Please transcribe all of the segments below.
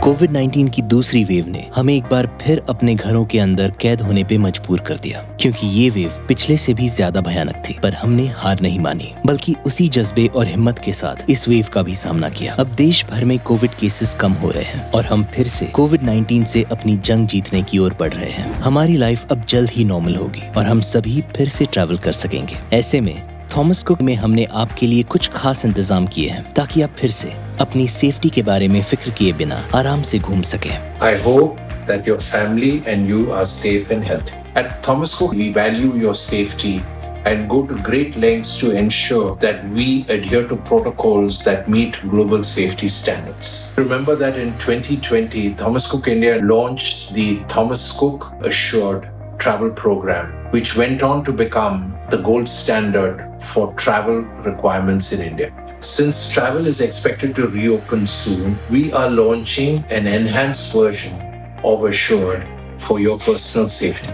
कोविड-19 की दूसरी वेव ने हमें एक बार फिर अपने घरों के अंदर कैद होने पे मजबूर कर दिया, क्योंकि ये वेव पिछले से भी ज्यादा भयानक थी। पर हमने हार नहीं मानी, बल्कि उसी जज्बे और हिम्मत के साथ इस वेव का भी सामना किया। अब देश भर में कोविड केसेस कम हो रहे हैं और हम फिर से कोविड-19 से अपनी जंग जीतने की ओर बढ़ रहे हैं। हमारी लाइफ अब जल्द ही नॉर्मल होगी और हम सभी फिर से ट्रैवल कर सकेंगे। ऐसे में थॉमस कुक में हमने आपके लिए कुछ खास इंतजाम किए हैं ताकि आप फिर से अपनी सेफ्टी के बारे में फिक्र किए बिना आराम से घूम सकें। I hope that your family and you are safe and healthy. At Thomas Cook, we value your safety and go to great lengths to ensure that we adhere to protocols that meet global safety standards. Remember that in 2020, Thomas Cook India launched the Thomas Cook Assured travel program, which went on to become the gold standard for travel requirements in India. Since travel is expected to reopen soon, we are launching an enhanced version of Assured for your personal safety.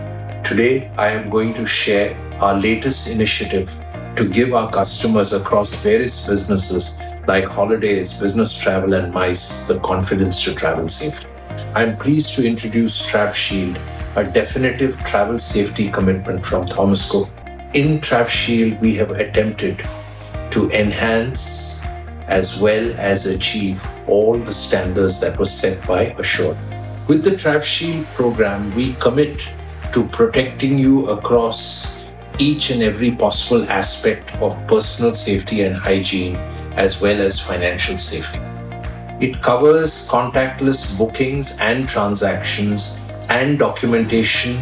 Today, I am going to share our latest initiative to give our customers across various businesses like holidays, business travel, and MICE the confidence to travel safely. I am pleased to introduce TravShield, a definitive travel safety commitment from Thomas Cook. In TravShield, we have attempted to enhance as well as achieve all the standards that were set by Assured. With the TravShield program, we commit to protecting you across each and every possible aspect of personal safety and hygiene, as well as financial safety. It covers contactless bookings and transactions and documentation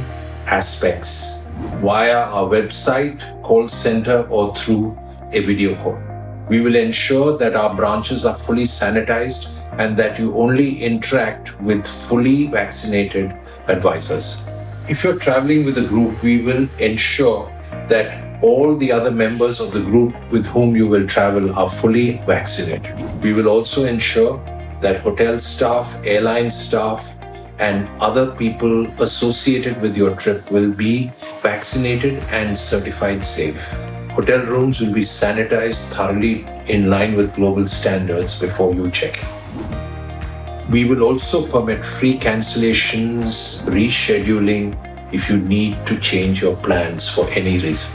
aspects via our website, call center, or through a video call. We will ensure that our branches are fully sanitized and that you only interact with fully vaccinated advisors. If you're traveling with a group, we will ensure that all the other members of the group with whom you will travel are fully vaccinated. We will also ensure that hotel staff, airline staff, and other people associated with your trip will be vaccinated and certified safe. Hotel rooms will be sanitized thoroughly in line with global standards before you check in. We will also permit free cancellations, rescheduling if you need to change your plans for any reason.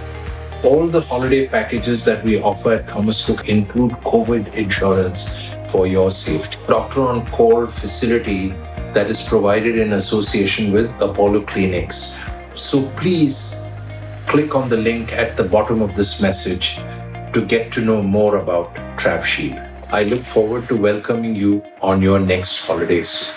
All the holiday packages that we offer at Thomas Cook include COVID insurance for your safety. Doctor on call facility that is provided in association with Apollo Clinics. So please click on the link at the bottom of this message to get to know more about TravShield. I look forward to welcoming you on your next holidays.